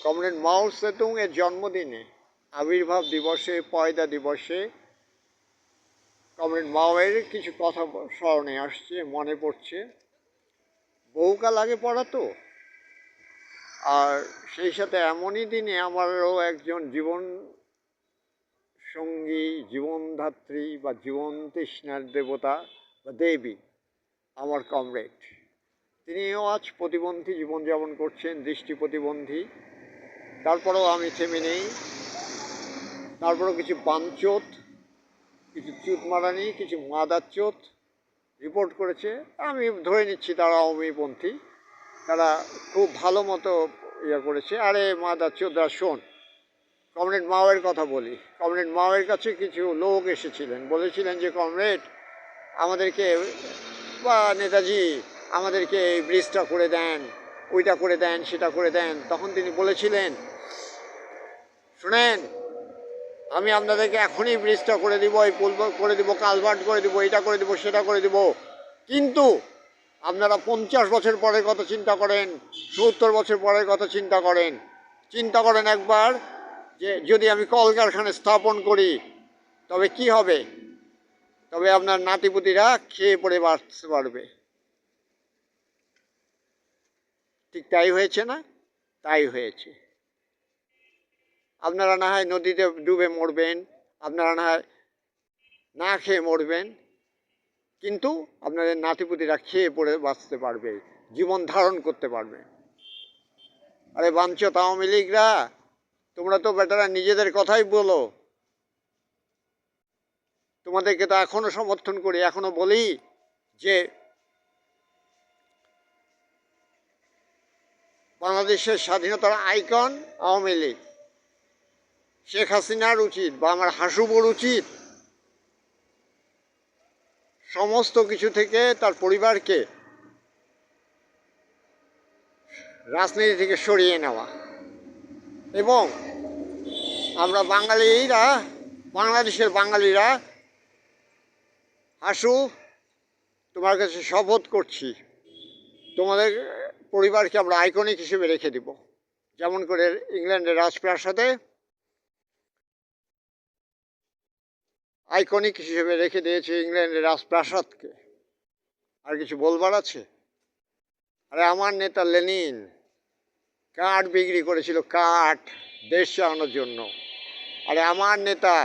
Comrade মাও Zedong এর জন্মদিনে, আবির্ভাব দিবসে, পয়দা দিবসে কমরেড মাওয়ের কিছু কথা স্মরণে আসছে, মনে পড়ছে। বহুকাল আগে পড়া তো, আর সেই সাথে এমনই দিনে আমারও একজন জীবন সঙ্গী, জীবনধাত্রী বা জীবন তৃষ্ণার দেবতা বা দেবী আমার কমরেড, তিনিও আজ প্রতিবন্ধী জীবনযাপন করছেন, দৃষ্টি প্রতিবন্ধী। তারপরেও আমি থেমে নেই। তারপরেও কিছু বাঞ্চোত, কিছু চুতমারানি, কিছু মাদারচোত রিপোর্ট করেছে। আমি ধরে নিচ্ছি তারা আওয়ামীপন্থী, তারা খুব ভালো মতো ইয়ে করেছে। আরে মাদারচোদরা শোন, কমরেড মাওয়ের কথা বলি। কমরেড মাওয়ের কাছে কিছু লোক এসেছিলেন, বলেছিলেন যে কমরেড আমাদেরকে বা নেতাজি আমাদেরকে এই ব্রিজটা করে দেন, ওইটা করে দেন, সেটা করে দেন। তখন তিনি বলেছিলেন, শুনেন, আমি আপনাদেরকে এখনই ব্রিজটা করে দিব, এই পুল করে দিব, কালভার্ট করে দিব, এটা করে দিব, সেটা করে দিব, কিন্তু আপনারা 50 বছর পরের কথা চিন্তা করেন, 70 বছর পরের কথা চিন্তা করেন। চিন্তা করেন একবার যে যদি আমি কলকারখানা স্থাপন করি তবে কি হবে, তবে আপনার নাতিপুতিরা খেয়ে পড়ে বাঁচতে পারবে। ঠিক তাই হয়েছে না? তাই হয়েছে। আপনারা না হয় নদীতে ডুবে মরবেন, আপনারা না হয় না খেয়ে মরবেন, কিন্তু আপনাদের নাতিপুতিরা খেয়ে পড়ে বাঁচতে পারবে, জীবন ধারণ করতে পারবে। আরে বাঞ্চোত আওয়ামী লীগরা, তোমরা তো বেটারা নিজেদের কথাই বলো। তোমাদেরকে তো এখনো সমর্থন করি, এখনো বলি যে বাংলাদেশের স্বাধীনতার আইকন আওয়ামী লীগ। শেখ হাসিনার উচিত বা আমার হাসুবর উচিত সমস্ত কিছু থেকে তার পরিবারকে রাজনীতি থেকে সরিয়ে নেওয়া। এবং আমরা বাঙালিরা, বাংলাদেশের বাঙালিরা, হাসু, তোমার কাছে শপথ করছি, তোমাদের পরিবারকে আমরা আইকনিক হিসেবে রেখে দিব। যেমন করে ইংল্যান্ডের রাজপ্রাসাদে আইকনিক হিসেবে রেখে দিয়েছে ইংল্যান্ডের রাজপ্রাসাদকে। আর কিছু বলবার আছে? আরে আমার নেতা লেনিন কাঠ বিক্রি করেছিল, কাঠ দেশ চালানোর জন্য। আরে আমার নেতা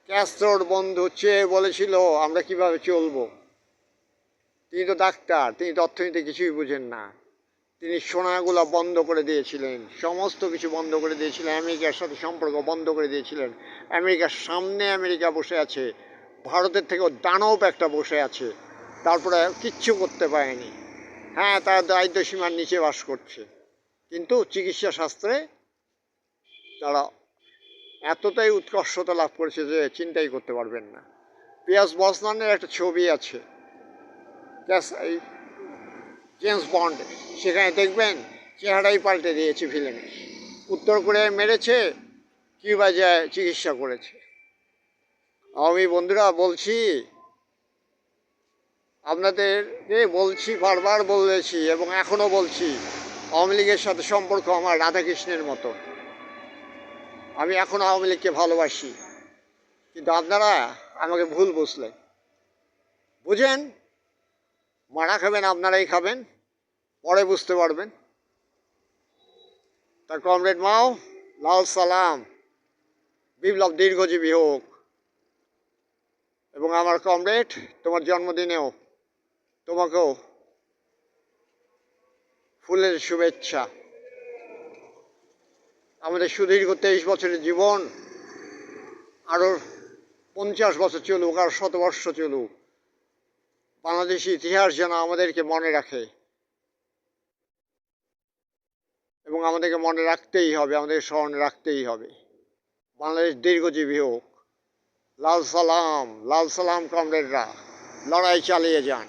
ক্যাস্ট্রোর বন্ধু চেয়ে বলেছিল আমরা কিভাবে চলবো। তিনি তো ডাক্তার, তিনি তো অর্থনীতি কিছুই বুঝেন না। তিনি সোনাগুলো বন্ধ করে দিয়েছিলেন, সমস্ত কিছু বন্ধ করে দিয়েছিলেন, আমেরিকার সাথে সম্পর্ক বন্ধ করে দিয়েছিলেন। আমেরিকার সামনে আমেরিকা বসে আছে, ভারতের থেকেও দানব একটা বসে আছে, তারপরে কিচ্ছু করতে পারেনি। হ্যাঁ, তারা দারিদ্র সীমার নিচে বাস করছে, কিন্তু চিকিৎসা শাস্ত্রে তারা এতটাই উৎকর্ষতা লাভ করেছে যে চিন্তাই করতে পারবেন না। পিয়ার্স ব্রসনানের একটা ছবি আছে, এই জেমস বন্ড, সেখানে দেখবেন চেহারাই পাল্টে দিয়েছে ভিলেনের। উত্তর কোরিয়ায় মেরেছে, কিউবা যায় চিকিৎসা করেছে। আমি বন্ধুরা বলছি, আপনাদেরকে বলছি, বারবার বলেছি এবং এখনও বলছি, আওয়ামী লীগের সাথে সম্পর্ক আমার রাধাকৃষ্ণের মতো। আমি এখনও আওয়ামী লীগকে ভালোবাসি, কিন্তু আপনারা আমাকে ভুল বুঝলেন। বুঝেন, মারা খাবেন আপনারাই খাবেন, পরে বুঝতে পারবেন। তার কমরেড মাও, লাল সালাম, বিপ্লব দীর্ঘজীবী হোক। এবং আমার কমরেড, তোমার জন্মদিনেও তোমাকেও ফুলের শুভেচ্ছা। আমাদের সুদীর্ঘ 23 বছরের জীবন আরও 50 বছর চলুক, আর 100 বর্ষ চলুক। বাংলাদেশি ইতিহাস যেন আমাদেরকে মনে রাখে, এবং আমাদেরকে মনে রাখতেই হবে, আমাদেরকে স্মরণে রাখতেই হবে। বাংলাদেশ দীর্ঘজীবী হোক। লাল সালাম, লাল সালাম কমরেডরা, লড়াই চালিয়ে যান।